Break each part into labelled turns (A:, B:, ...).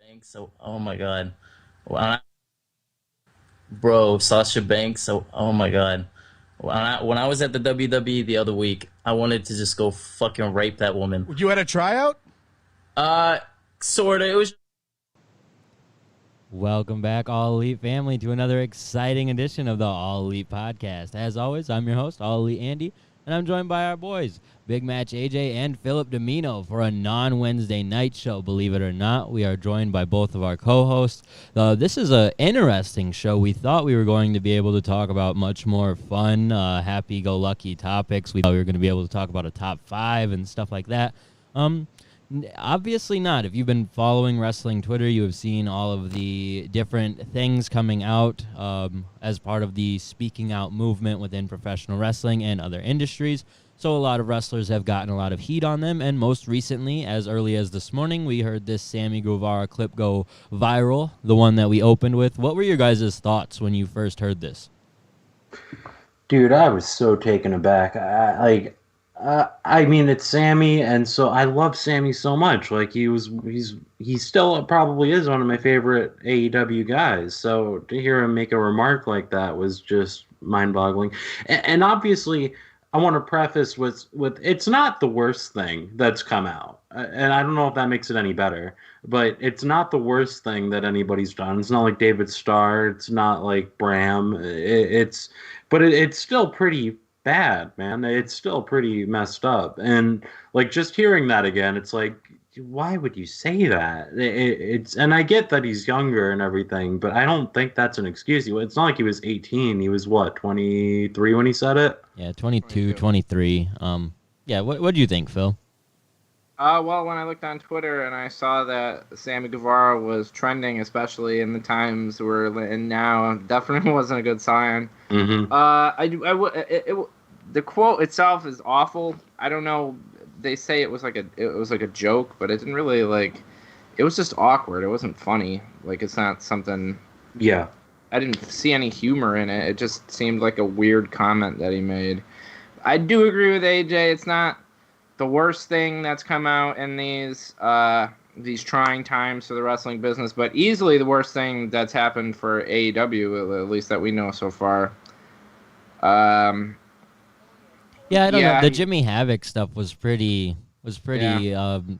A: Banks. So, oh my god, when I, bro, Sasha Banks. So, oh my god, when I was at the WWE the other week, I wanted to just go fucking rape that woman.
B: You had a tryout?
A: Uh, sorta. It was.
C: Welcome back, All Elite family, to another exciting edition of the All Elite podcast. As always, I'm your host, All Elite Andy, and I'm joined by our boys, Big Match AJ and Philip Domino, for a non-Wednesday night show. Believe it or not, we are joined by both of our co-hosts. This is an interesting show. We thought we were going to be able to talk about much more fun, happy-go-lucky topics. We thought we were going to be able to talk about a top 5 and stuff like that. Obviously not. If you've been following wrestling Twitter, you have seen all of the different things coming out as part of the speaking out movement within professional wrestling and other industries. So a lot of wrestlers have gotten a lot of heat on them, and most recently, as early as this morning, we heard this Sammy Guevara clip go viral, the one that we opened with. What were your guys' thoughts when you first heard this?
D: Dude, I was so taken aback. I mean, it's Sammy, and so I love Sammy so much. Like he still probably is one of my favorite AEW guys. So to hear him make a remark like that was just mind-boggling. And obviously, I want to preface with it's not the worst thing that's come out, and I don't know if that makes it any better. But it's not the worst thing that anybody's done. It's not like David Starr. It's not like Bram. It's still pretty bad, man. It's still pretty messed up. And like just hearing that again, it's like, why would you say that? And I get that he's younger and everything, but I don't think that's an excuse. It's not like he was 18. He was what, 23 when he said it?
C: Yeah, 22, 23. Yeah, what do you think, Phil?
E: Well, when I looked on Twitter and I saw that Sammy Guevara was trending, especially in the times we're in now, definitely wasn't a good sign.
D: Mm-hmm.
E: The quote itself is awful. I don't know. They say it was like a joke, but it didn't really it was just awkward. It wasn't funny. Like, it's not something.
D: Yeah.
E: I didn't see any humor in it. It just seemed like a weird comment that he made. I do agree with AJ. It's not the worst thing that's come out in these trying times for the wrestling business, but easily the worst thing that's happened for AEW, at least that we know so far.
C: Yeah, I don't know. The Jimmy Havoc stuff was pretty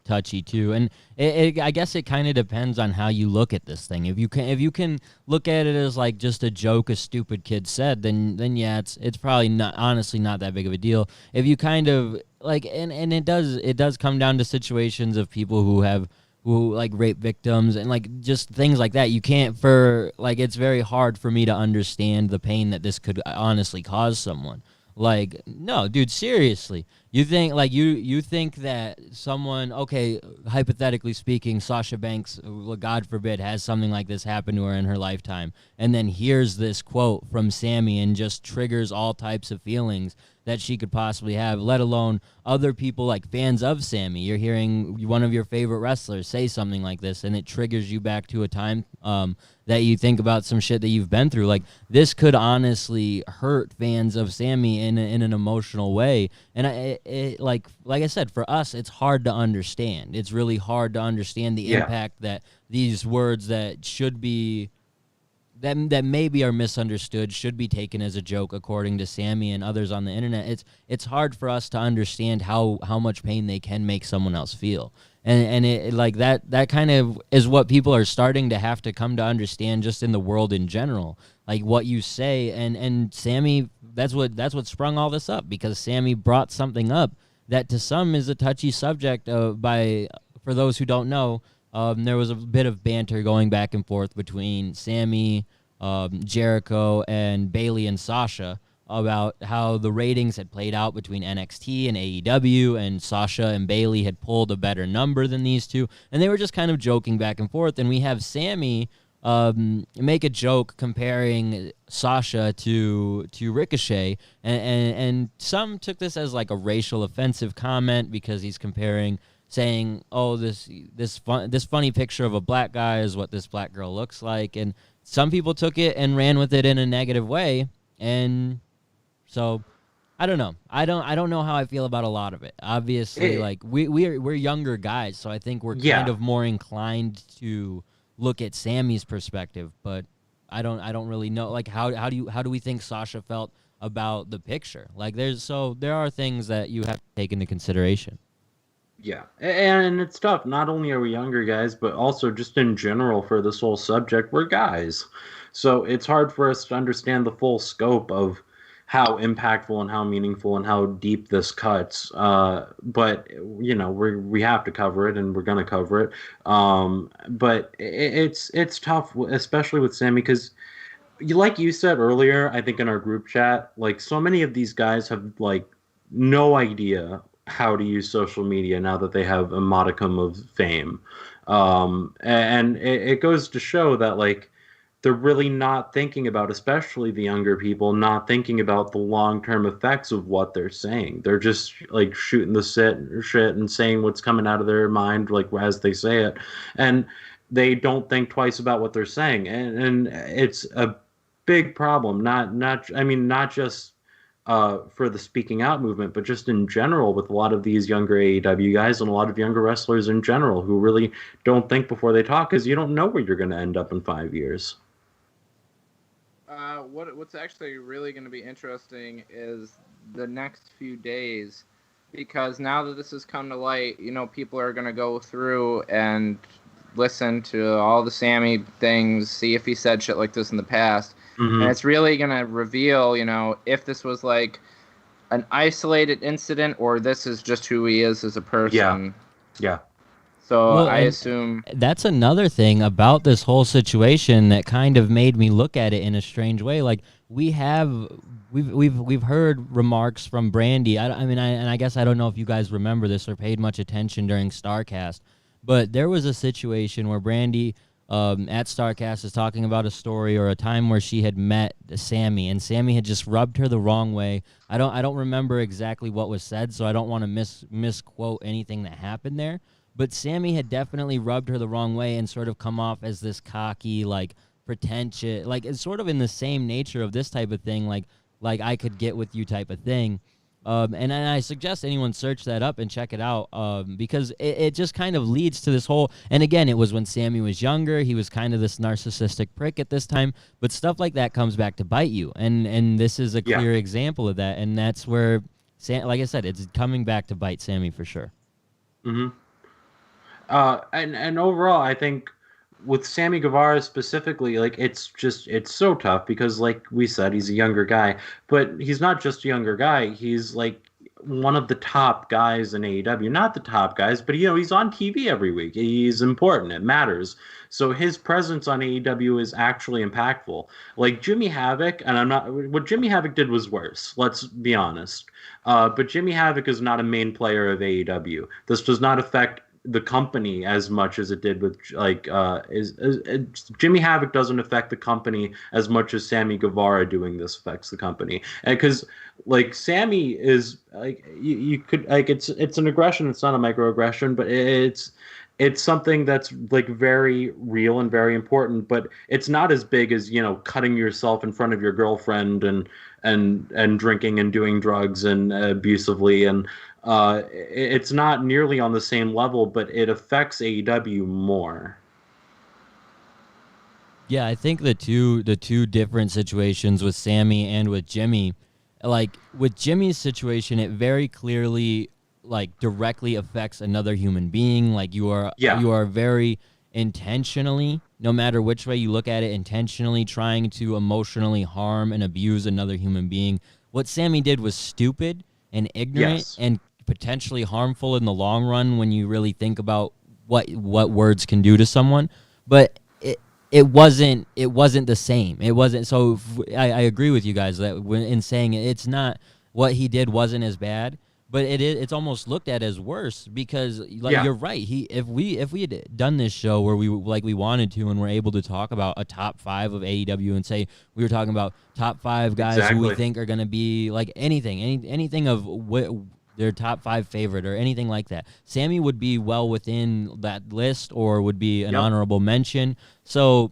C: touchy too, and I guess it kind of depends on how you look at this thing. If you can look at it as like just a joke a stupid kid said, then yeah, it's probably honestly not that big of a deal. If you kind of like, and it does come down to situations of people who like rape victims and like just things like that. You can't it's very hard for me to understand the pain that this could honestly cause someone. Like, no, dude, seriously. You think you think that someone, okay, hypothetically speaking, Sasha Banks, God forbid, has something like this happen to her in her lifetime, and then hears this quote from Sammy and just triggers all types of feelings that she could possibly have, let alone other people like fans of Sammy. You're hearing one of your favorite wrestlers say something like this, and it triggers you back to a time that you think about some shit that you've been through. Like, this could honestly hurt fans of Sammy in an emotional way. And like I said, for us, it's hard to understand. It's really hard to understand the impact that these words that should be that maybe are misunderstood should be taken as a joke, according to Sammy and others on the internet. It's hard for us to understand how much pain they can make someone else feel. And it like that kind of is what people are starting to have to come to understand just in the world in general. Like, what you say, and Sammy, that's what sprung all this up, because Sammy brought something up that to some is a touchy subject. For those who don't know, there was a bit of banter going back and forth between Sammy, Jericho, and Bayley and Sasha about how the ratings had played out between NXT and AEW, and Sasha and Bayley had pulled a better number than these two, and they were just kind of joking back and forth. And we have Sammy make a joke comparing Sasha to Ricochet, and some took this as like a racial offensive comment because he's saying, oh, this funny picture of a black guy is what this black girl looks like, and some people took it and ran with it in a negative way. And so I don't know. I don't know how I feel about a lot of it. Obviously, we're younger guys, so I think we're kind of more inclined to look at Sammy's perspective, but I don't really know. Like, how do we think Sasha felt about the picture? Like, there are things that you have to take into consideration.
D: Yeah, and it's tough. Not only are we younger guys, but also just in general for this whole subject, we're guys. So it's hard for us to understand the full scope of how impactful and how meaningful and how deep this cuts. But we have to cover it, and we're gonna cover it. But it's tough, especially with Sammy, because like you said earlier, I think in our group chat, like so many of these guys have like no idea how to use social media now that they have a modicum of fame. And it goes to show that like they're really not thinking about, especially the younger people, not thinking about the long-term effects of what they're saying. They're just like shooting the shit and saying what's coming out of their mind, like as they say it. And they don't think twice about what they're saying. And it's a big problem. Not just for the speaking out movement, but just in general with a lot of these younger AEW guys and a lot of younger wrestlers in general who really don't think before they talk, because you don't know where you're going to end up in 5 years.
E: What's actually really going to be interesting is the next few days, because now that this has come to light, people are going to go through and listen to all the Sammy things, see if he said shit like this in the past. Mm-hmm. And it's really going to reveal, if this was like an isolated incident or this is just who he is as a person.
D: Yeah.
E: So I assume
C: that's another thing about this whole situation that kind of made me look at it in a strange way. Like we've heard remarks from Brandy. I guess I don't know if you guys remember this or paid much attention during StarCast, but there was a situation where Brandy at StarCast is talking about a story or a time where she had met Sammy, and Sammy had just rubbed her the wrong way. I don't remember exactly what was said, so I don't want to misquote anything that happened there. But Sammy had definitely rubbed her the wrong way and sort of come off as this cocky, like pretentious, like it's sort of in the same nature of this type of thing, like I could get with you type of thing. And I suggest anyone search that up and check it out because it just kind of leads to this whole, and again, it was when Sammy was younger, he was kind of this narcissistic prick at this time, but stuff like that comes back to bite you, and this is a clear example of that, and that's where, like I said, it's coming back to bite Sammy for sure.
D: Mm-hmm. And overall, I think with Sammy Guevara specifically, like it's so tough because, like we said, he's a younger guy, but he's not just a younger guy. He's like one of the top guys in AEW, not the top guys, but he's on TV every week. He's important. It matters. So his presence on AEW is actually impactful. Like Jimmy Havoc, and what Jimmy Havoc did was worse. Let's be honest. But Jimmy Havoc is not a main player of AEW. This does not affect the company as much as it did with Jimmy Havoc doesn't affect the company as much as Sammy Guevara doing this affects the company. And because like Sammy is like you could like it's an aggression, it's not a microaggression, but it's something that's like very real and very important, but it's not as big as cutting yourself in front of your girlfriend and drinking and doing drugs and abusively, and it's not nearly on the same level, but it affects AEW more.
C: Yeah, I think the two different situations with Sammy and with Jimmy, like with Jimmy's situation, it very clearly like directly affects another human being. Like you are very intentionally, no matter which way you look at it, intentionally trying to emotionally harm and abuse another human being. What Sammy did was stupid and ignorant and potentially harmful in the long run when you really think about what words can do to someone. But it wasn't the same. It wasn't. So I agree with you guys that in saying it's not, what he did wasn't as bad, but it's almost looked at as worse because you're right. If we had done this show where we wanted to and were able to talk about a top 5 of AEW and say we were talking about top 5 guys who we think are going to be like anything of their top 5 favorite or anything like that, Sammy would be well within that list or would be an honorable mention. So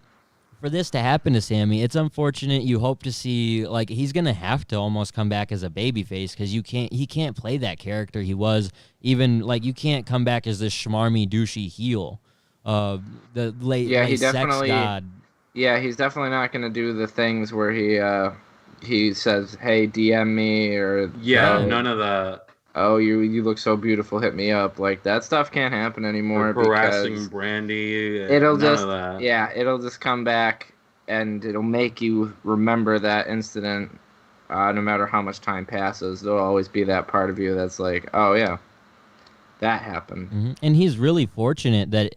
C: for this to happen to Sammy, it's unfortunate. You hope to see, like, he's going to have to almost come back as a babyface because he can't play that character he was. Even, like, you can't come back as this schmarmy, douchey heel. the late,
E: Yeah, he
C: sex
E: definitely.
C: god.
E: Yeah, he's definitely not going to do the things where he says, "Hey, DM me," or
D: Yeah,
C: Yeah.
D: none of that.
E: "Oh, you look so beautiful, hit me up." Like that stuff can't happen
D: Or
E: anymore
D: harassing
E: because
D: Brandy.
E: it'll
D: None
E: just
D: of that.
E: yeah, it'll just come back and it'll make you remember that incident. No matter how much time passes, there'll always be that part of you that's like, "Oh yeah, that happened."
C: And he's really fortunate that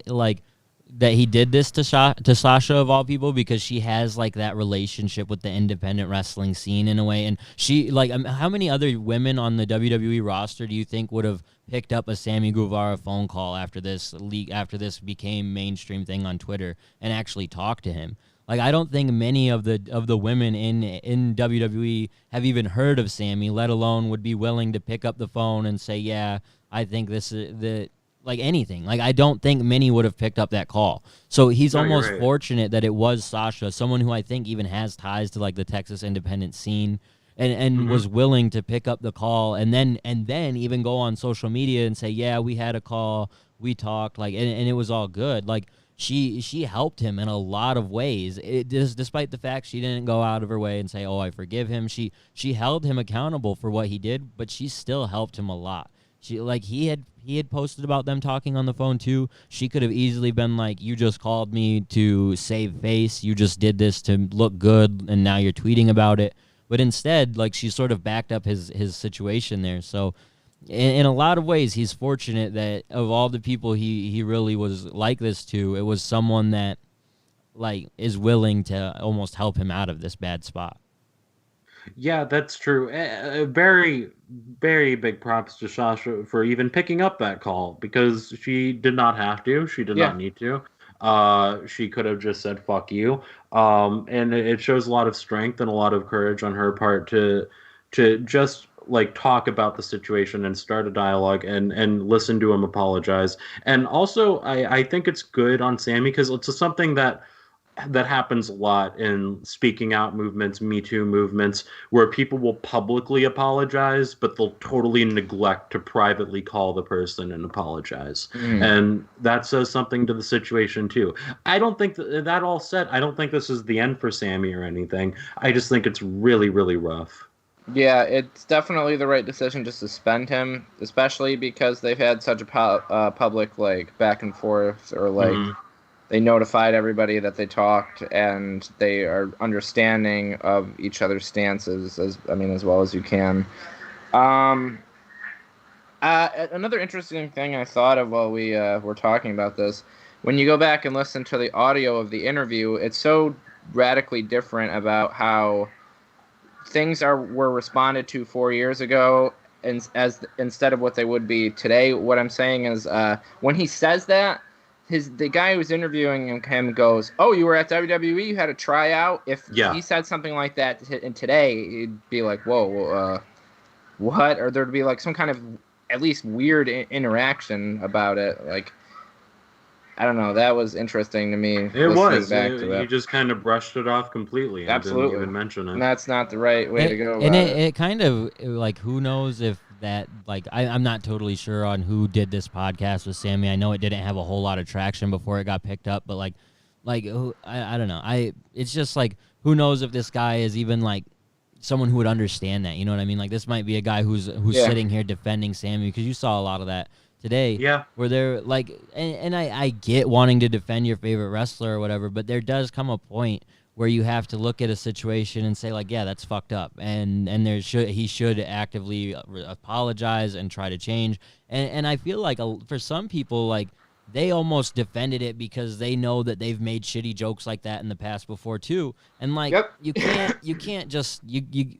C: that he did this to Sasha of all people, because she has like that relationship with the independent wrestling scene in a way, and she how many other women on the WWE roster do you think would have picked up a Sammy Guevara phone call after this became mainstream thing on Twitter and actually talked to him? Like, I don't think many of the women in WWE have even heard of Sammy, let alone would be willing to pick up the phone and say, "Yeah, I think this is the." Like anything. Like, I don't think many would have picked up that call. So he's
D: No, you're
C: almost
D: right.
C: fortunate that it was Sasha, someone who I think even has ties to like the Texas independent scene, and was willing to pick up the call and then even go on social media and say, "Yeah, we had a call, we talked," like, and it was all good. Like, she helped him in a lot of ways. Despite the fact she didn't go out of her way and say, "Oh, I forgive him." She held him accountable for what he did, but she still helped him a lot. He had posted about them talking on the phone too. She could have easily been like, "You just called me to save face. You just did this to look good, and now you're tweeting about it." But instead, like, she sort of backed up his situation there. So in a lot of ways, he's fortunate that of all the people he really was like this to, it was someone that like is willing to almost help him out of this bad spot.
D: Yeah, that's true. Very, very big props to Sasha for even picking up that call, because she did not have to. She did
E: Yeah.
D: not need to. She could have just said "fuck you," and it shows a lot of strength and a lot of courage on her part to just like talk about the situation and start a dialogue and listen to him apologize. And also, I think it's good on Sammy, because it's something that happens a lot in speaking out movements, Me Too movements, where people will publicly apologize, but they'll totally neglect to privately call the person and apologize. And that says something to the situation too. I don't think that all said, I don't think this is the end for Sammy or anything. I just think it's really, really rough.
E: Yeah, it's definitely the right decision to suspend him, especially because they've had such a public like back and forth, or like they notified everybody that they talked, and they are understanding of each other's stances as well as you can. Another interesting thing I thought of while we were talking about this, when you go back and listen to the audio of the interview, it's so radically different about how things were responded to 4 years ago, and instead of what they would be today. What I'm saying is, when he says that, the guy who was interviewing him goes, "Oh, you were at WWE? You had a tryout?" If he said something like that today, it'd be like, "Whoa, what?" Or there'd be like some kind of at least weird interaction about it. Like, I don't know. That was interesting to me.
D: It was.
E: You
D: just kind of brushed it off completely and
E: Absolutely.
D: didn't even mention it.
E: And that's not the right way to go.
C: And it kind of like, who knows if that, like, I'm not totally sure on who did this podcast with Sammy. I know it didn't have a whole lot of traction before it got picked up, but I don't know. It's just like, who knows if this guy is even like someone who would understand that. You know what I mean? Like, this might be a guy who's sitting here defending Sammy, because you saw a lot of that today.
D: Yeah.
C: Where they're like, and I get wanting to defend your favorite wrestler or whatever, but there does come a point where you have to look at a situation and say, like, yeah, that's fucked up, and he should actively apologize and try to change. And I feel like for some people, like, they almost defended it because they know that they've made shitty jokes like that in the past before too. And like, you can't just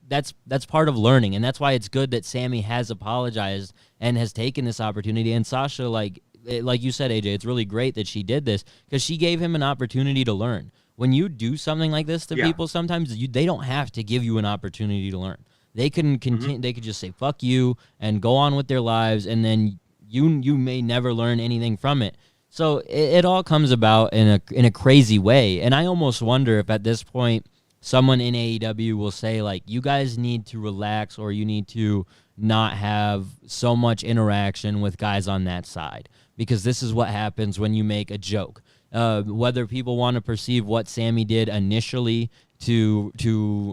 C: that's part of learning, and that's why it's good that Sammy has apologized and has taken this opportunity. And Sasha, like you said, AJ, it's really great that she did this, because she gave him an opportunity to learn. When you do something like this to people, sometimes they don't have to give you an opportunity to learn. They can continue. They could just say "fuck you" and go on with their lives, and then you may never learn anything from it. So it all comes about in a crazy way. And I almost wonder if at this point someone in AEW will say, like, you guys need to relax, or you need to not have so much interaction with guys on that side, because this is what happens when you make a joke. Whether people want to perceive what Sammy did initially to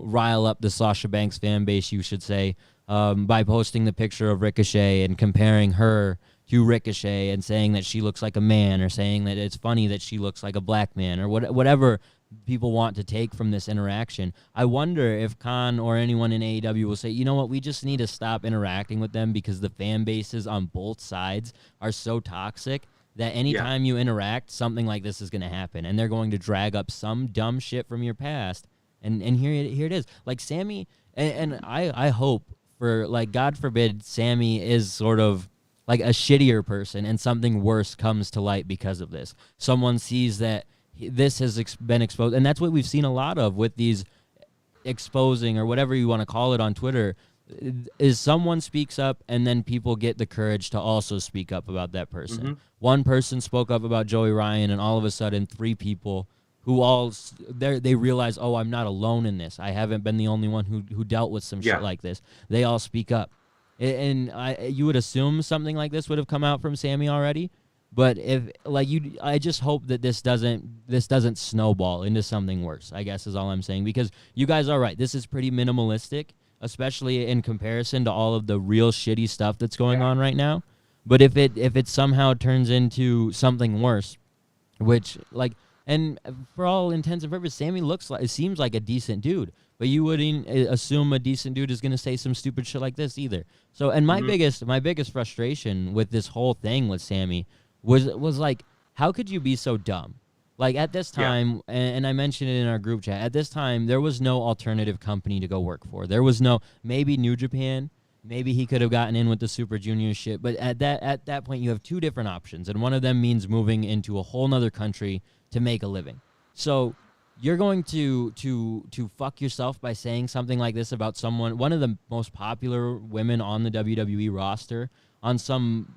C: rile up the Sasha Banks fan base, you should say, by posting the picture of Ricochet and comparing her to Ricochet and saying that she looks like a man, or saying that it's funny that she looks like a black man, or whatever people want to take from this interaction. I wonder if Khan or anyone in AEW will say, you know what, we just need to stop interacting with them, because the fan bases on both sides are so toxic that anytime you interact, something like this is going to happen, and they're going to drag up some dumb shit from your past, and here it is. Like Sammy, and I hope, for, like, God forbid Sammy is sort of like a shittier person and something worse comes to light because of this. Someone sees that this has been exposed, and that's what we've seen a lot of with these exposing, or whatever you want to call it, on Twitter, is someone speaks up and then people get the courage to also speak up about that person. Mm-hmm. One person spoke up about Joey Ryan, and all of a sudden 3 people who all they realize, oh, I'm not alone in this. I haven't been the only one who dealt with some shit like this. They all speak up. And you would assume something like this would have come out from Sammy already. But I just hope that this doesn't snowball into something worse, I guess is all I'm saying. Because you guys are right. This is pretty minimalistic, especially in comparison to all of the real shitty stuff that's going on right now. But if it somehow turns into something worse, which, like, and for all intents and purposes, Sammy seems like a decent dude. But you wouldn't assume a decent dude is going to say some stupid shit like this either. So, and my biggest frustration with this whole thing with Sammy was like, how could you be so dumb? Like, at this time, and I mentioned it in our group chat, at this time, there was no alternative company to go work for. There was no, maybe New Japan, maybe he could have gotten in with the Super Junior shit, but at that point, you have 2 different options, and one of them means moving into a whole nother country to make a living. So you're going to fuck yourself by saying something like this about someone, one of the most popular women on the WWE roster, on some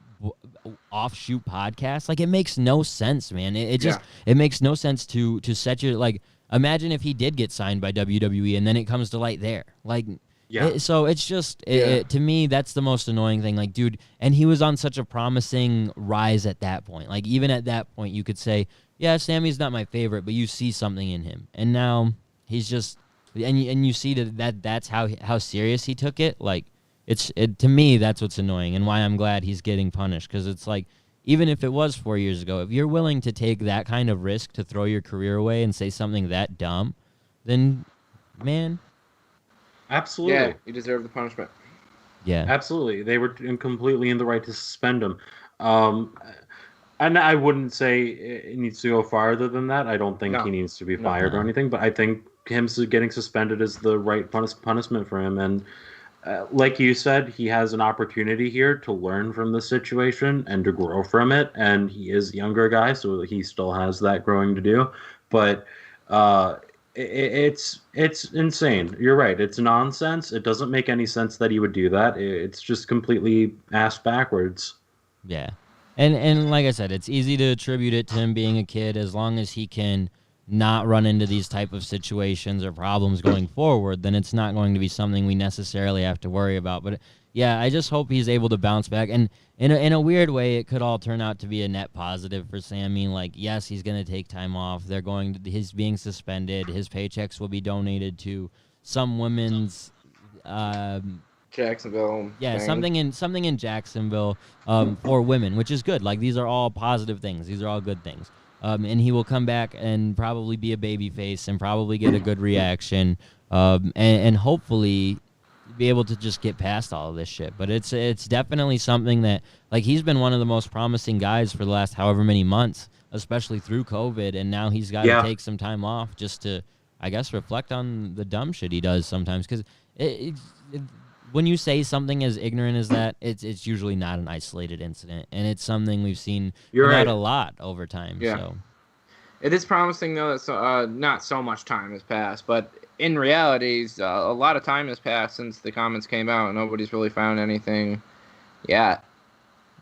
C: offshoot podcast. Like, it makes no sense, man. It makes no sense to set your, like, imagine if he did get signed by WWE and then it comes to light there. Like, so it's just, to me, that's the most annoying thing. Like, dude, and he was on such a promising rise at that point. Like, even at that point, you could say, yeah, Sammy's not my favorite, but you see something in him. And now he's just, and you see that's how serious he took it. Like, to me, that's what's annoying, and why I'm glad he's getting punished. Because it's like, even if it was 4 years ago, if you're willing to take that kind of risk to throw your career away and say something that dumb, then, man.
D: Absolutely.
E: Yeah, you deserve the punishment.
C: Yeah.
D: Absolutely. They were completely in the right to suspend him. And I wouldn't say it needs to go farther than that. I don't think he needs to be fired or anything, but I think him getting suspended is the right punishment for him. And like you said, he has an opportunity here to learn from the situation and to grow from it. And he is a younger guy, so he still has that growing to do. But it's insane. You're right. It's nonsense. It doesn't make any sense that he would do that. It's just completely ass backwards.
C: Yeah. And like I said, it's easy to attribute it to him being a kid, as long as he can not run into these type of situations or problems going forward, then it's not going to be something we necessarily have to worry about. But yeah, I just hope he's able to bounce back. And in a weird way, it could all turn out to be a net positive for Sammy. Like, yes, he's going to take time off. He's being suspended. His paychecks will be donated to some women's
E: Jacksonville.
C: Yeah, something in Jacksonville for women, which is good. Like, these are all positive things. These are all good things. And he will come back and probably be a babyface and probably get a good reaction, and hopefully be able to just get past all of this shit. But it's definitely something that, like, he's been one of the most promising guys for the last however many months, especially through COVID, and now he's got to take some time off just to, I guess, reflect on the dumb shit he does sometimes. Because when you say something as ignorant as that, it's usually not an isolated incident, and it's something we've seen a lot over time.
E: Yeah.
C: So.
E: It is promising, though, that not so much time has passed, but in reality, a lot of time has passed since the comments came out, and nobody's really found anything yet.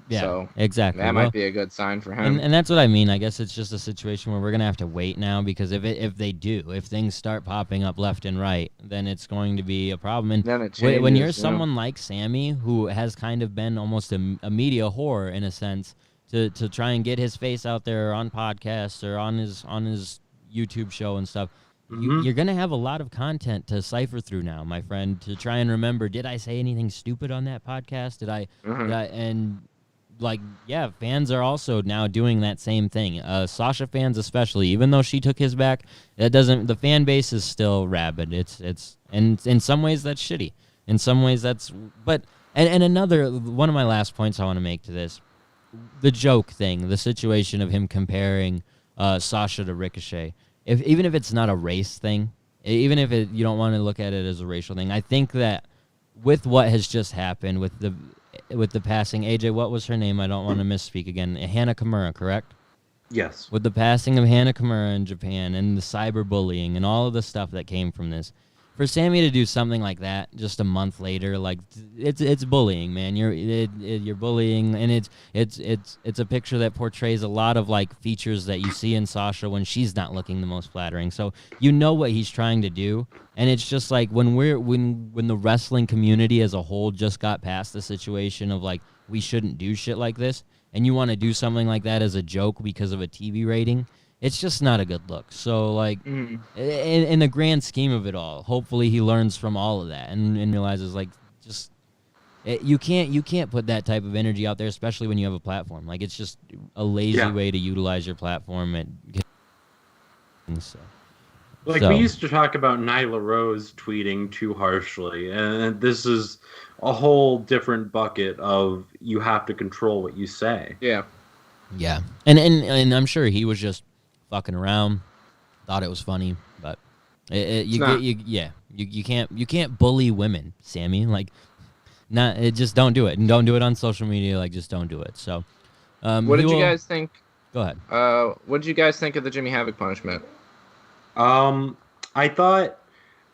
C: Yeah,
E: So
C: exactly.
E: that might be a good sign for him.
C: And that's what I mean. I guess it's just a situation where we're gonna have to wait now, because if things start popping up left and right, then it's going to be a problem. And
E: Then it
C: when you're
E: changes,
C: someone like Sammy, who has kind of been almost a media whore in a sense, to try and get his face out there on podcasts or on his YouTube show and stuff, you're gonna have a lot of content to cipher through now, my friend, to try and remember, did I say anything stupid on that podcast? Did I and like, yeah, fans are also now doing that same thing. Sasha fans especially, even though she took his back, the fan base is still rabid. It's and in some ways that's shitty. In some ways that's, but and another one of my last points I want to make to this, the joke thing, the situation of him comparing Sasha to Ricochet. Even if it's not a race thing, even if you don't want to look at it as a racial thing, I think that with what has just happened with the passing, AJ, what was her name? I don't want to misspeak again. Hana Kimura, correct?
D: Yes.
C: With the passing of Hana Kimura in Japan and the cyberbullying and all of the stuff that came from this, for Sammy to do something like that just a month later, like, it's bullying, man. You're bullying, and it's a picture that portrays a lot of like features that you see in Sasha when she's not looking the most flattering. So you know what he's trying to do, and it's just like when the wrestling community as a whole just got past the situation of like, we shouldn't do shit like this, and you want to do something like that as a joke because of a TV rating. It's just not a good look. So, like, in the grand scheme of it all, hopefully he learns from all of that and realizes, like, just you can't put that type of energy out there, especially when you have a platform. Like, it's just a lazy way to utilize your platform.
D: We used to talk about Nyla Rose tweeting too harshly, and this is a whole different bucket of you have to control what you say.
E: Yeah.
C: Yeah, and I'm sure he was just fucking around, thought it was funny, but you can't bully women, Sammy. Like, just don't do it, and don't do it on social media. Like, just don't do it. So,
E: what did you guys think?
C: Go ahead.
E: What did you guys think of the Jimmy Havoc punishment?
D: I thought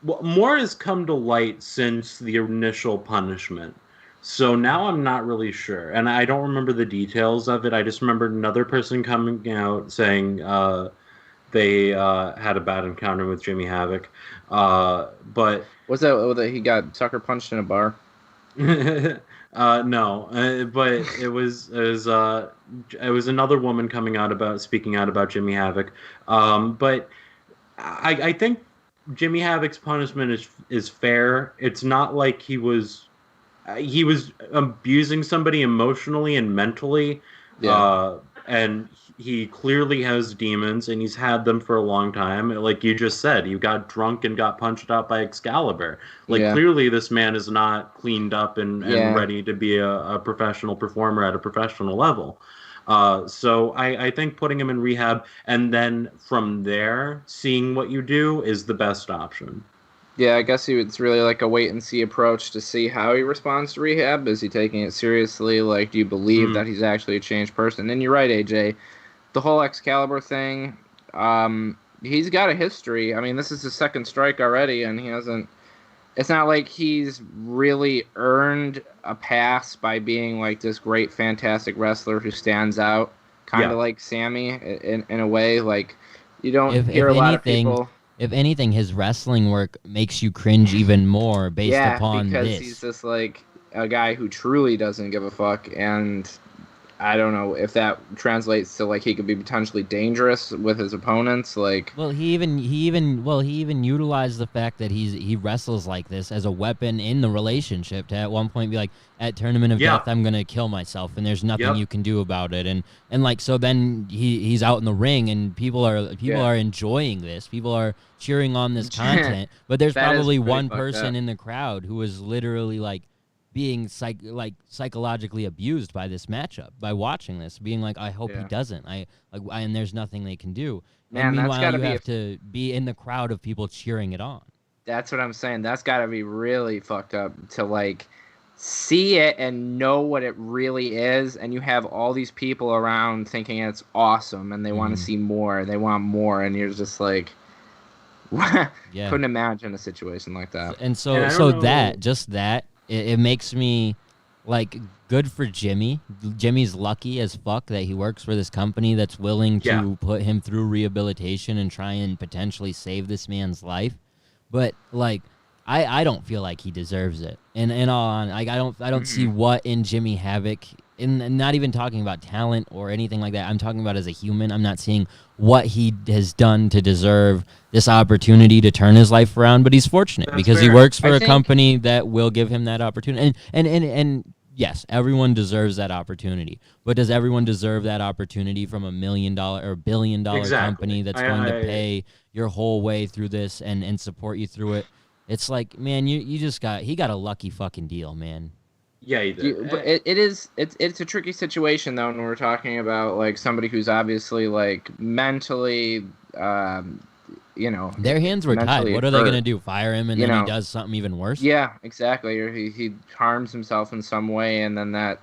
D: more has come to light since the initial punishment. So now I'm not really sure, and I don't remember the details of it. I just remember another person coming out saying they had a bad encounter with Jimmy Havoc. But
E: was that he got sucker punched in a bar?
D: No, but it was another woman speaking out about Jimmy Havoc. But I think Jimmy Havoc's punishment is fair. It's not like he was abusing somebody emotionally and mentally.
E: Yeah.
D: And he clearly has demons, and he's had them for a long time. Like you just said, you got drunk and got punched out by Excalibur. Clearly this man is not cleaned up and ready to be a professional performer at a professional level. So I think putting him in rehab and then from there seeing what you do is the best option.
E: Yeah, I guess it's really like a wait-and-see approach to see how he responds to rehab. Is he taking it seriously? Like, do you believe that he's actually a changed person? And you're right, AJ. The whole Excalibur thing, he's got a history. I mean, this is his second strike already, and he hasn't... It's not like he's really earned a pass by being, like, this great, fantastic wrestler who stands out. Kind of like Sammy, in a way. Like, you don't hear a lot of people...
C: If anything, his wrestling work makes you cringe even more based upon this. Yeah,
E: because he's just like a guy who truly doesn't give a fuck, and I don't know if that translates to like he could be potentially dangerous with his opponents. Like,
C: well, he even utilized the fact that he wrestles like this as a weapon in the relationship to at one point be like, at Tournament of Death, I'm gonna kill myself, and there's nothing you can do about it, and like so then he's out in the ring, and people are enjoying this, people are cheering on this content, but there's probably one person in the crowd who is literally like being psychologically abused by this matchup, by watching this, being like, I hope he doesn't. And there's nothing they can do.
E: Man,
C: and meanwhile, you have to be in the crowd of people cheering it on.
E: That's what I'm saying. That's got to be really fucked up to like see it and know what it really is, and you have all these people around thinking it's awesome, and they want to see more. They want more, and you're just like, couldn't imagine a situation like that.
C: And so that. It makes me like, good for Jimmy. Jimmy's lucky as fuck that he works for this company that's willing to
D: Yeah.
C: put him through rehabilitation and try and potentially save this man's life. But like, I don't feel like he deserves it. And like, I don't see what in Jimmy Havoc, and not even talking about talent or anything like that. I'm talking about as a human. I'm not seeing what he has done to deserve this opportunity to turn his life around. But he's fortunate
D: That's
C: because he
D: fair.
C: works for
E: I
C: a
E: think-
C: company that will give him that opportunity. And yes, everyone deserves that opportunity. But does everyone deserve that opportunity from $1 million or $1 billion
D: Exactly.
C: company that's going to pay your whole way through this and support you through it? It's like, man, he got a lucky fucking deal, man.
D: Yeah, he did.
E: But it's a tricky situation though when we're talking about like somebody who's obviously like mentally,
C: Their hands were tied.
E: mentally
C: What are they
E: hurt.
C: going to do? Fire him and
E: You
C: then
E: know.
C: he does something even worse?
E: Yeah, exactly. Or he harms himself in some way, and then that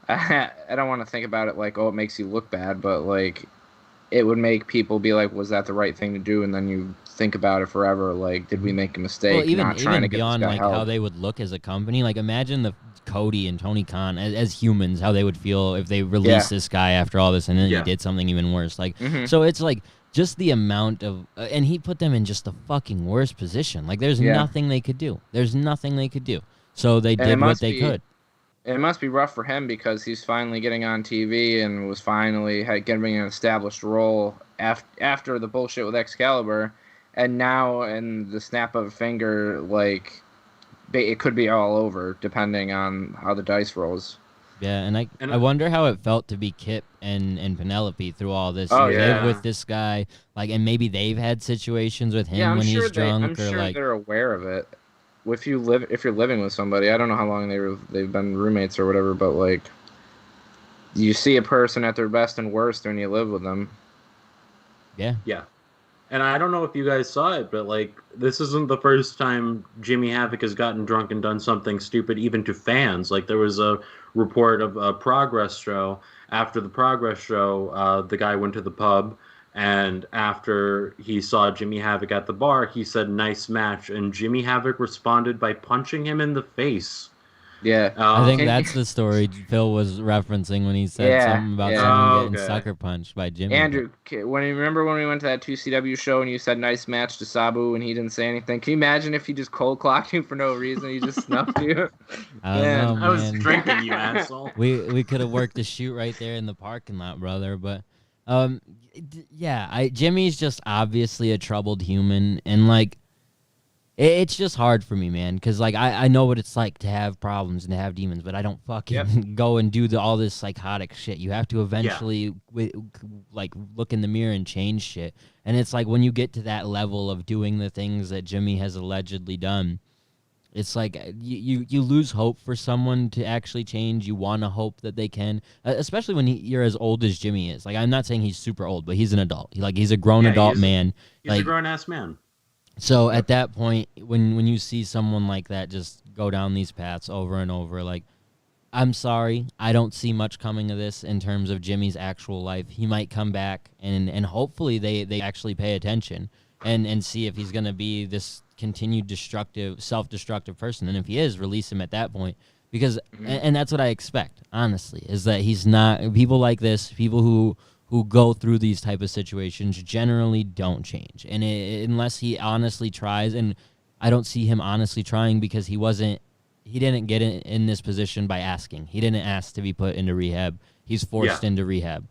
E: I don't want to think about it like, oh, it makes you look bad, but like it would make people be like, was that the right thing to do? And then you think about it forever. Like, did we make a mistake?
C: Well, even
E: not trying to get
C: beyond
E: this guy
C: like
E: help?
C: how they would look as a company, like imagine the Cody and Tony Khan as humans, how they would feel if they released this guy after all this and then
D: Yeah.
C: he did something even worse. Like,
E: Mhm.
C: so it's like just the amount of, and he put them in just the fucking worst position. Like, there's
E: Yeah.
C: nothing they could do. There's nothing they could do. So they
E: And it
C: did what
E: must
C: they
E: be-
C: could.
E: It must be rough for him because he's finally getting on TV and was finally getting an established role after the bullshit with Excalibur, and now in the snap of a finger, like it could be all over depending on how the dice rolls.
C: Yeah, and
D: And
C: I wonder how it felt to be Kip and Penelope through all this.
E: Oh,
C: You
D: yeah.
C: live with this guy, like, and maybe they've had situations with him
E: Yeah, I'm
C: when
E: sure
C: he's drunk,
E: I'm
C: or
E: sure
C: like,
E: they're aware of it. If you're living with somebody, I don't know how long they've been roommates or whatever, but like you see a person at their best and worst when you live with them.
C: yeah,
D: Yeah. And I don't know if you guys saw it, but like this isn't the first time Jimmy Havoc has gotten drunk and done something stupid even to fans. Like there was a report of a Progress show. After the Progress show, the guy went to the pub, and after he saw Jimmy Havoc at the bar, he said, "Nice match," and Jimmy Havoc responded by punching him in the face.
E: Yeah.
C: I think
E: Can-
C: that's the story Phil was referencing when he said
E: Yeah,
C: something about
E: yeah.
C: someone
D: Oh,
C: getting
D: okay.
C: sucker punched by Jimmy.
E: Andrew, when you remember when we went to that 2CW show and you said nice match to Sabu and he didn't say anything, can you imagine if he just cold clocked you for no reason? He just snuffed you.
C: I don't
E: Man,
C: know,
D: I was
C: man.
D: drinking, you asshole.
C: We could have worked the shoot right there in the parking lot, brother. But yeah, Jimmy's just obviously a troubled human, and like it's just hard for me, man, because like I know what it's like to have problems and to have demons, but I don't fucking
E: Yep.
C: go and do all this psychotic shit. You have to eventually like look in the mirror and change shit. And it's like when you get to that level of doing the things that Jimmy has allegedly done, it's like you lose hope for someone to actually change. You want to hope that they can, especially when you're as old as Jimmy is. Like, I'm not saying he's super old, but he's an adult. He's a grown
D: Yeah,
C: adult
D: he's-
C: man.
D: He's a
C: Like,
D: grown ass man.
C: so at that point, when you see someone like that just go down these paths over and over, like, I'm sorry, I don't see much coming of this in terms of Jimmy's actual life. He might come back, and hopefully they actually pay attention and see if he's going to be this continued self-destructive person. And if he is, release him at that point. Because, and that's what I expect, honestly, is that he's not, people like this, people who go through these type of situations generally don't change. And unless he honestly tries, and I don't see him honestly trying because he didn't get in this position by asking. He didn't ask to be put into rehab. He's forced into rehab.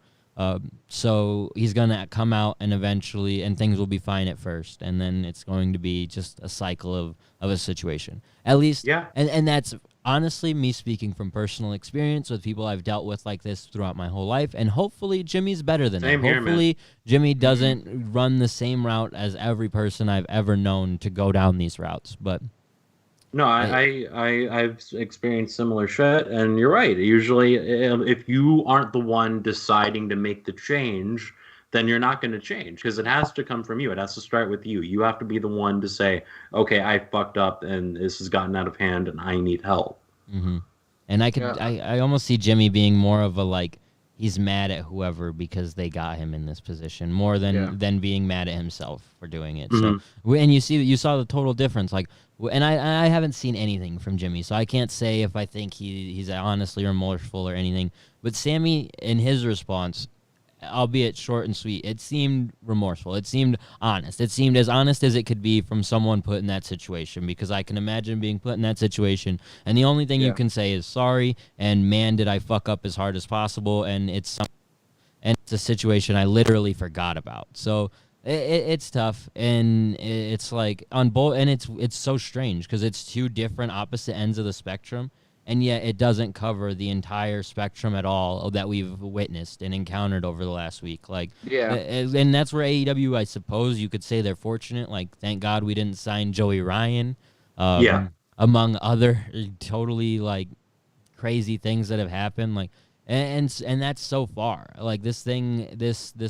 C: So he's going to come out and eventually, and things will be fine at first. And then it's going to be just a cycle of a situation. At least,
D: Yeah.
C: and that's honestly me speaking from personal experience with people I've dealt with like this throughout my whole life. And hopefully Jimmy's better than
D: Same
C: that.
D: here, man.
C: Hopefully Jimmy doesn't run the same route as every person I've ever known to go down these routes. But
D: No, I've experienced similar shit, and you're right. Usually, if you aren't the one deciding to make the change, then you're not going to change because it has to come from you. It has to start with you. You have to be the one to say, "Okay, I fucked up, and this has gotten out of hand, and I need help."
C: and I could,
E: Yeah.
C: I almost see Jimmy being more of a like he's mad at whoever because they got him in this position more than being mad at himself for doing it.
D: Mm-hmm.
C: So, and you saw the total difference. Like, and I haven't seen anything from Jimmy, so I can't say if I think he's honestly remorseful or anything. But Sammy, in his response, albeit short and sweet, it seemed remorseful. It seemed honest. It seemed as honest as it could be from someone put in that situation, because I can imagine being put in that situation, and the only thing you can say is sorry, and man, did I fuck up as hard as possible, and it's a situation I literally forgot about. So it's tough, and it's like on both, and it's so strange because it's two different opposite ends of the spectrum. And yet it doesn't cover the entire spectrum at all that we've witnessed and encountered over the last week. Like, and that's where AEW, I suppose you could say they're fortunate. Like, thank God we didn't sign Joey Ryan, among other totally like crazy things that have happened. Like, and that's so far. Like this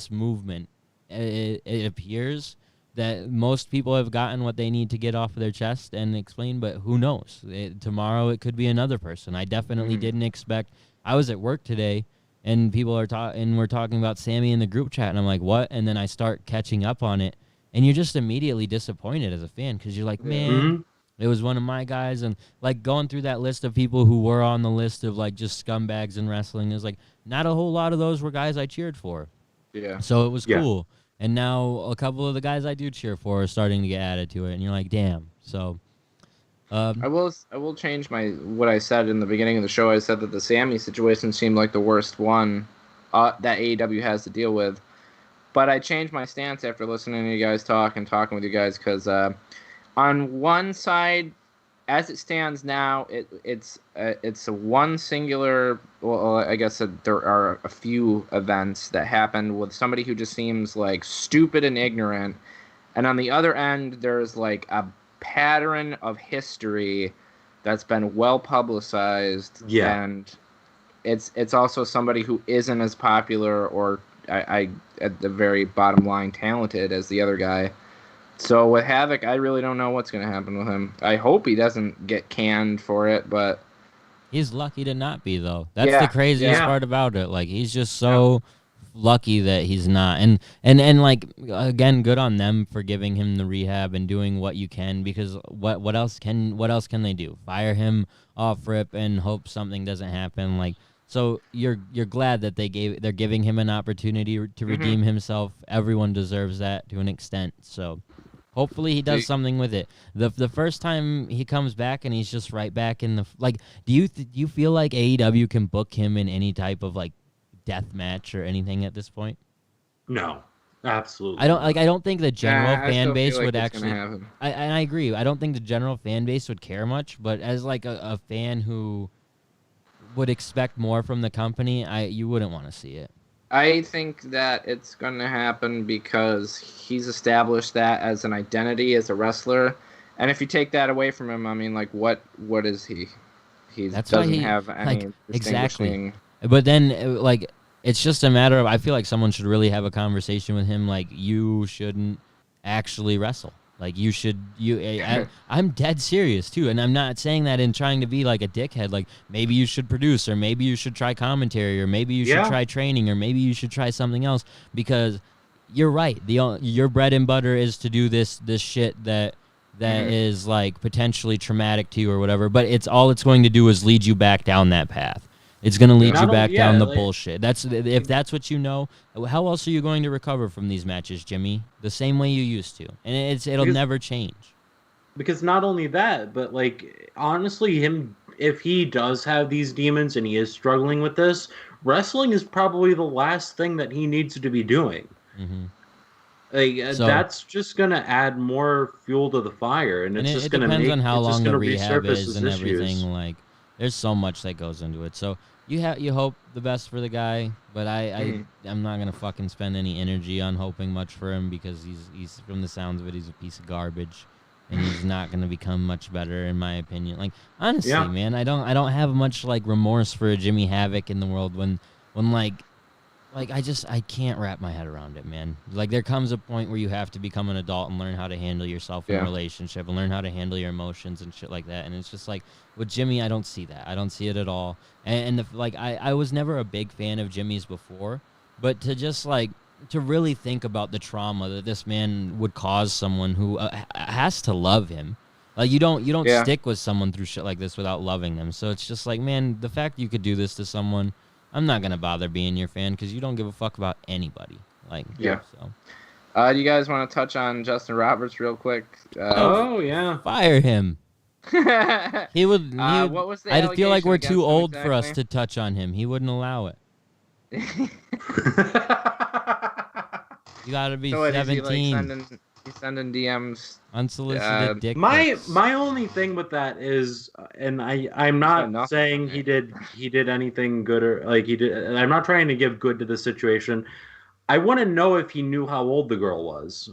C: movement, it appears that most people have gotten what they need to get off of their chest and explain, but who knows? Tomorrow it could be another person. I definitely didn't expect. I was at work today, and people are we're talking about Sammy in the group chat, and I'm like, what? And then I start catching up on it, and you're just immediately disappointed as a fan because you're like, man, it was one of my guys, and like going through that list of people who were on the list of like just scumbags in wrestling is like not a whole lot of those were guys I cheered for. Yeah. So it was cool. And now a couple of the guys I do cheer for are starting to get added to it, and you're like, damn. So,
E: I will change what I said in the beginning of the show. I said that the Sammy situation seemed like the worst one that AEW has to deal with, but I changed my stance after listening to you guys talk and talking with you guys because on one side, as it stands now, it's a one singular. Well, I guess there are a few events that happened with somebody who just seems like stupid and ignorant, and on the other end, there's like a pattern of history that's been well publicized. Yeah, and it's also somebody who isn't as popular or I at the very bottom line talented as the other guy. So with Havoc, I really don't know what's going to happen with him. I hope he doesn't get canned for it, but
C: he's lucky to not be, though. That's the craziest part about it. Like, he's just so lucky that he's not. And like, again, good on them for giving him the rehab and doing what you can, because what else can they do? Fire him off rip and hope something doesn't happen. Like, so you're glad that they're giving him an opportunity to redeem himself. Everyone deserves that to an extent. So hopefully he does something with it. The first time he comes back and he's just right back in the like. Do you feel like AEW can book him in any type of like death match or anything at this point?
D: No, absolutely.
C: I don't think the general fan base would actually. I agree. I don't think the general fan base would care much. But as like a fan who would expect more from the company, you wouldn't want to see it.
E: I think that it's going to happen because he's established that as an identity as a wrestler, and if you take that away from him, I mean, like, what is he? He doesn't have any distinguishing.
C: Exactly. But then, like, it's just a matter of, I feel like someone should really have a conversation with him. Like, you shouldn't actually wrestle. Like, you should, I'm dead serious, too. And I'm not saying that in trying to be, like, a dickhead. Like, maybe you should produce, or maybe you should try commentary, or maybe you should try training, or maybe you should try something else. Because you're right. Your bread and butter is to do this shit that is, like, potentially traumatic to you or whatever. But it's going to do is lead you back down that path. It's going to lead you back down the bullshit. If that's what you know, how else are you going to recover from these matches, Jimmy? The same way you used to. And it'll never change.
D: Because not only that, but like honestly, if he does have these demons and he is struggling with this, wrestling is probably the last thing that he needs to be doing. Mm-hmm. Like that's just going to add more fuel to the fire, and it's just going to make. It depends on how long the rehab is and everything.
C: Like, there's so much that goes into it. So you hope the best for the guy, but I'm not gonna fucking spend any energy on hoping much for him, because he's from the sounds of it, he's a piece of garbage, and he's not gonna become much better in my opinion. Like, honestly, man, I don't have much like remorse for a Jimmy Havoc in the world when like like I can't wrap my head around it, man. Like there comes a point where you have to become an adult and learn how to handle yourself in a relationship and learn how to handle your emotions and shit like that. And it's just like with Jimmy, I don't see that. I don't see it at all. And I was never a big fan of Jimmy's before, but to just like to really think about the trauma that this man would cause someone who has to love him. Like you don't stick with someone through shit like this without loving them. So it's just like, man, the fact you could do this to someone, I'm not gonna bother being your fan because you don't give a fuck about anybody. Like, So,
E: do you guys want to touch on Justin Roberts real quick?
D: Yeah.
C: fire him. He would.
E: What was the
C: I feel like
E: allegation
C: we're
E: against
C: too
E: him
C: old for us
E: exactly?
C: to touch on him. He wouldn't allow it. You gotta be
E: So what, is he,
C: 17.
E: he's sending DMs.
C: Unsolicited dick
D: My
C: pics.
D: my only thing with that is, and I'm not
E: nothing,
D: saying he did anything good or like he did. I'm not trying to give good to the situation. I want to know if he knew how old the girl was.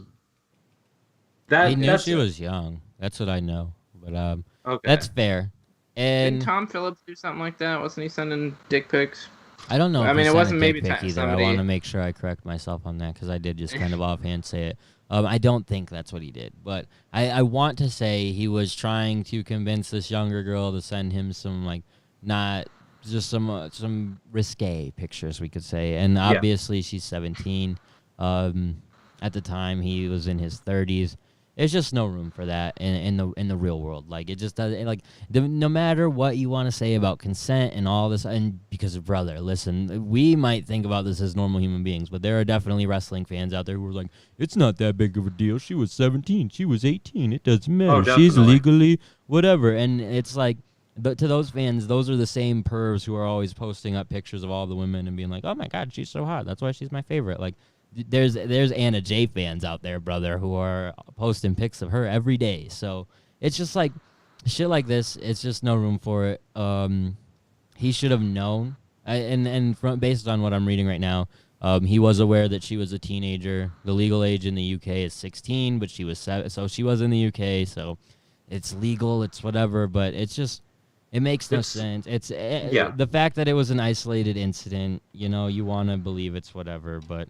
C: He knew she was young. That's what I know. But
D: okay.
C: that's fair. And
E: Didn't Tom Phillips do something like that? Wasn't he sending dick pics?
C: I don't know.
E: I
C: If
E: mean,
C: he
E: it
C: sent a
E: wasn't
C: dick
E: maybe
C: pic either.
E: somebody-
C: I want to make sure I correct myself on that because I did just kind of offhand say it. I don't think that's what he did, but I want to say he was trying to convince this younger girl to send him some like not just some risque pictures, we could say. And obviously she's 17. At the time he was in his 30s. There's just no room for that in the real world. Like it just doesn't like no matter what you want to say about consent and all this. And because brother, listen, we might think about this as normal human beings, but there are definitely wrestling fans out there who are like, it's not that big of a deal. She was 17, she was 18. It doesn't matter. She's
D: definitely.
C: legally whatever. And it's like, but to those fans, those are the same pervs who are always posting up pictures of all the women and being like, oh my god, she's so hot. That's why she's my favorite. Like. There's Anna J fans out there, brother, who are posting pics of her every day. So it's just like shit like this. It's just no room for it. He should have known, based on what I'm reading right now, he was aware that she was a teenager. The legal age in the UK is 16, but she was 7, so she was in the UK. So it's legal. It's whatever, but it's just. It makes no sense. It's the fact that it was an isolated incident. You know, you want to believe it's whatever, but.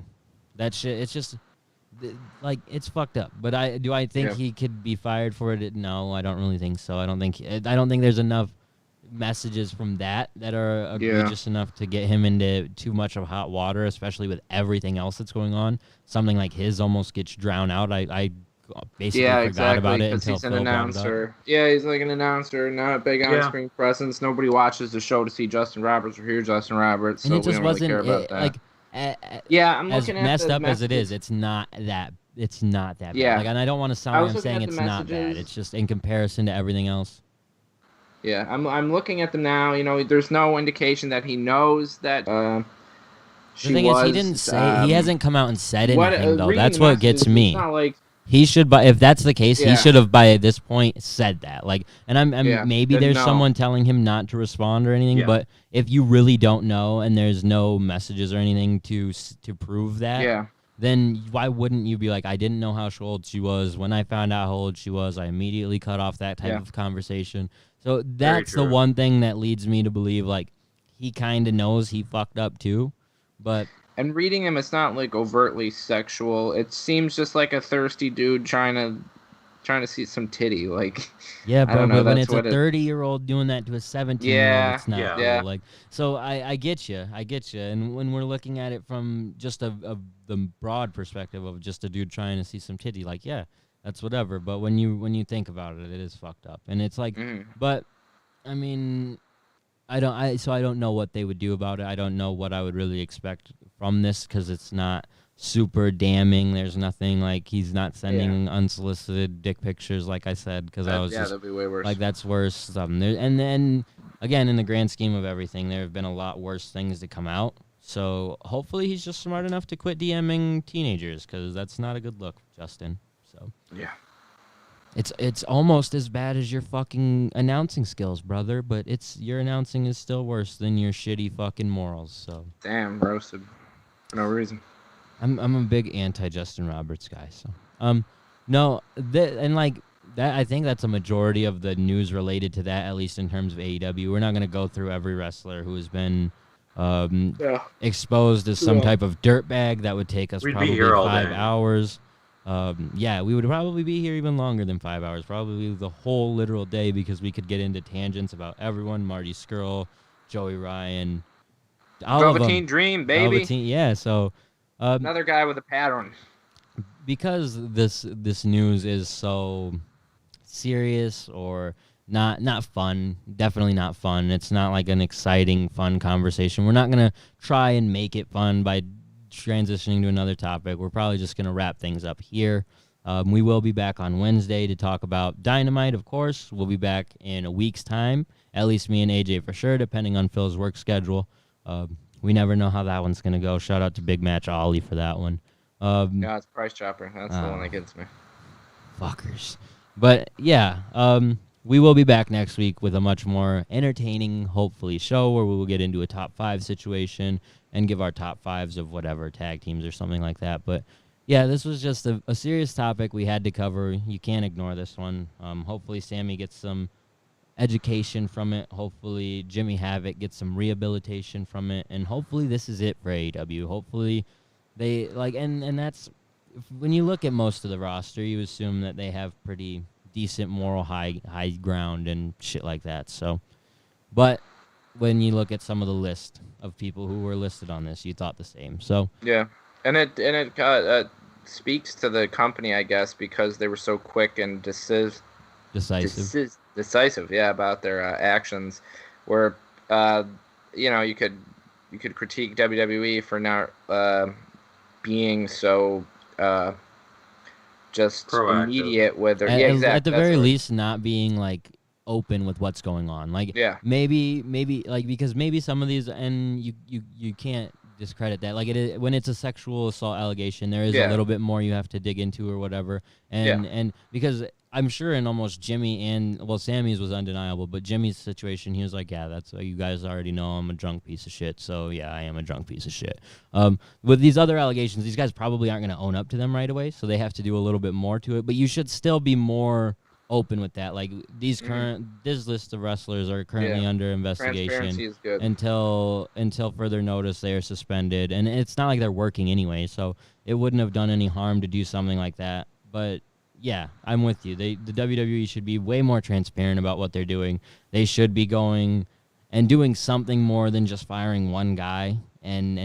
C: That shit, it's just, like, it's fucked up. But I think he could be fired for it? No, I don't really think so. I don't think there's enough messages from that are egregious enough to get him into too much of hot water, especially with everything else that's going on. Something like his almost gets drowned out. I basically forgot about it until
E: he's an
C: Phil brought it up.
E: announcer. Yeah, he's like an announcer, not a big on-screen presence. Nobody watches the show to see Justin Roberts or hear Justin Roberts, so
C: And it
E: we
C: just
E: don't really
C: wasn't
E: care about that.
C: like.
E: I'm
C: as
E: looking at
C: messed
E: the
C: up as it is,
E: messages.
C: it's not that bad.
E: Yeah.
C: Like, and I don't want to sound
E: I
C: like
E: was
C: I'm
E: looking
C: saying
E: at
C: it's
E: the
C: not bad.
E: messages.
C: It's just in comparison to everything else.
E: Yeah, I'm looking at them now. You know, there's no indication that he knows that she
C: The thing
E: was.
C: is, he didn't say. He hasn't come out and said anything though.
E: reading
C: That's
E: the
C: what gets
E: messages,
C: me.
E: It's not like
C: He should, if that's the case,
E: Yeah.
C: he should have by this point said that. Like, and
E: Yeah,
C: maybe
E: then
C: there's
E: no.
C: someone telling him not to respond or anything.
D: Yeah.
C: But if you really don't know and there's no messages or anything to prove that,
E: yeah.
C: then why wouldn't you be like, I didn't know how old she was. When I found out how old she was, I immediately cut off that type
E: Yeah.
C: of conversation. So that's the
D: true.
C: one thing that leads me to believe, like, he kind of knows he fucked up too. But
E: And reading him, it's not like overtly sexual. It seems just like a thirsty dude trying to see some titty. Like,
C: yeah,
E: I
C: bro,
E: don't know,
C: but when
E: that's
C: it's a
E: what it-
C: 30-year-old doing that to a 17-year-old,
E: Yeah,
C: it's not cool.
E: yeah.
C: Like, so I get you. And when we're looking at it from just the broad perspective of just a dude trying to see some titty, like, yeah, that's whatever. But when you think about it, it is fucked up. And it's like, but I mean, I don't know what they would do about it. I don't know what I would really expect from this because it's not super damning. There's nothing like he's not sending unsolicited dick pictures, like I said, because I was just
E: that'd be way worse.
C: like, that's worse. And then again, in the grand scheme of everything, there have been a lot worse things to come out. So hopefully he's just smart enough to quit DMing teenagers because that's not a good look, Justin. So
E: yeah.
C: it's almost as bad as your fucking announcing skills, brother. But your announcing is still worse than your shitty fucking morals. So
E: Damn, roasted for no reason.
C: I'm a big anti Justin Roberts guy. So no, and like that, I think that's a majority of the news related to that, at least in terms of AEW. We're not gonna go through every wrestler who has been exposed as some type of dirtbag that would take us
D: We'd be
C: probably
D: here all
C: 5
D: day.
C: hours. Yeah, we would probably be here even longer than 5 hours, probably the whole literal day, because we could get into tangents about everyone, Marty Skrull, Joey Ryan, all of them.
E: Velveteen Dream, baby.
C: Velveteen, yeah, so
E: Another guy with a pattern.
C: because this news is so serious or not fun, definitely not fun. It's not like an exciting, fun conversation. We're not gonna try and make it fun by transitioning to another topic. We're probably just gonna wrap things up here. We will be back on Wednesday to talk about Dynamite, of course. We'll be back in a week's time, at least me and AJ for sure, depending on Phil's work schedule. We never know how that one's gonna go. Shout out to Big Match Ollie for that one.
E: Yeah, it's Price Chopper. That's the one that gets me.
C: Fuckers. But yeah, we will be back next week with a much more entertaining, hopefully, show where we will get into a top 5 situation and give our top 5s of whatever tag teams or something like that. But yeah, this was just a serious topic we had to cover. You can't ignore this one. Hopefully Sammy gets some education from it. Hopefully Jimmy Havoc gets some rehabilitation from it. And hopefully this is it for AEW. Hopefully they, like, and that's, when you look at most of the roster, you assume that they have pretty decent moral high ground and shit like that. So, but when you look at some of the list of people who were listed on this, you thought the same. So
E: yeah, and it speaks to the company, I guess, because they were so quick and decisive. Yeah, about their actions. Where you could critique WWE for not being so just
D: proactive.
E: Immediate with their exactly.
C: At the very least, not being like open with what's going on. Like maybe like, because maybe some of these, and you can't discredit that. Like when it's a sexual assault allegation, there is a little bit more you have to dig into or whatever. And because I'm sure in almost Jimmy and, well, Sammy's was undeniable, but Jimmy's situation, he was like, yeah, that's, you guys already know I'm a drunk piece of shit, so yeah, I am a drunk piece of shit. With these other allegations, these guys probably aren't going to own up to them right away, so they have to do a little bit more to it, but you should still be more open with that. Like, this list of wrestlers are currently under investigation
E: is good.
C: until further notice. They are suspended, and it's not like they're working anyway, so it wouldn't have done any harm to do something like that. But yeah, I'm with you. The WWE should be way more transparent about what they're doing. They should be going and doing something more than just firing one guy and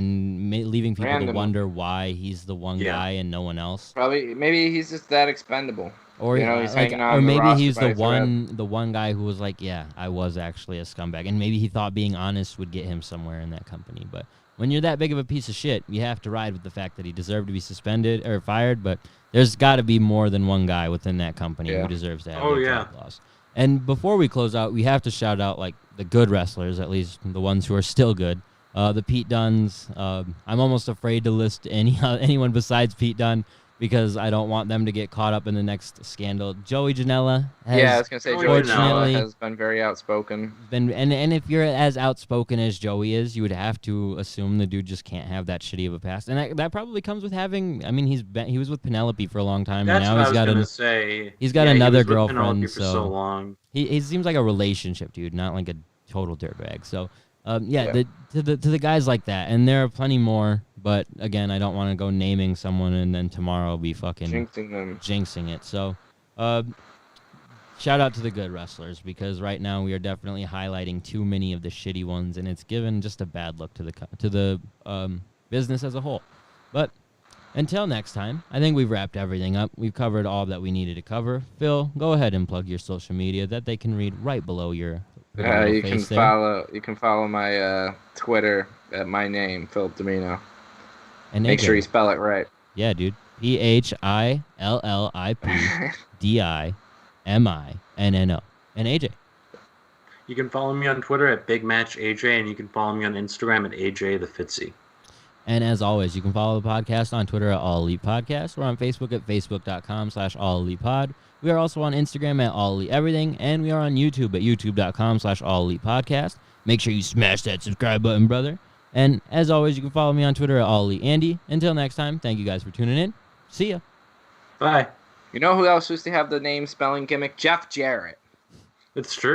C: leaving people to wonder why he's the one guy and no one else.
E: Maybe he's just that expendable.
C: Or
E: he's hanging on
C: or maybe
E: the
C: he's the one guy who was like, yeah, I was actually a scumbag, and maybe he thought being honest would get him somewhere in that company. But when you're that big of a piece of shit, you have to ride with the fact that he deserved to be suspended or fired. But there's got to be more than one guy within that company who deserves to have their job lost. And before we close out, we have to shout out like the good wrestlers, at least the ones who are still good. The Pete Dunnes. I'm almost afraid to list anyone besides Pete Dunne, because I don't want them to get caught up in the next scandal. Joey Janela has,
E: I was going to say, Joey Janela has been very outspoken.
C: And if you're as outspoken as Joey is, you would have to assume the dude just can't have that shitty of a past. And that probably comes with having, I mean, he was with Penelope for a long time,
D: That's
C: and now he's got another girlfriend.
D: For so long.
C: He seems like a relationship dude, not like a total dirtbag. So to the guys like that, and there are plenty more. But again, I don't want to go naming someone and then tomorrow be fucking jinxing it. So, shout out to the good wrestlers, because right now we are definitely highlighting too many of the shitty ones, and it's given just a bad look to the business as a whole. But until next time, I think we've wrapped everything up. We've covered all that we needed to cover. Phil, go ahead and plug your social media that they can read right below your.
E: You can follow my Twitter at my name, Philip Domino. And make sure you spell it right.
C: Yeah, dude. PHILLIPDIMINNO. And AJ.
D: You can follow me on Twitter at BigMatchAJ, and you can follow me on Instagram at AJTheFitzy.
C: And as always, you can follow the podcast on Twitter at All Elite Podcast. We're on Facebook at Facebook.com/AllElitePod. We are also on Instagram at All Elite Everything, and we are on YouTube at YouTube.com/AllElitePodcast. Make sure you smash that subscribe button, brother. And as always, you can follow me on Twitter at All Elite Andy. Until next time, thank you guys for tuning in. See ya.
D: Bye.
E: You know who else used to have the name spelling gimmick? Jeff Jarrett.
D: It's true.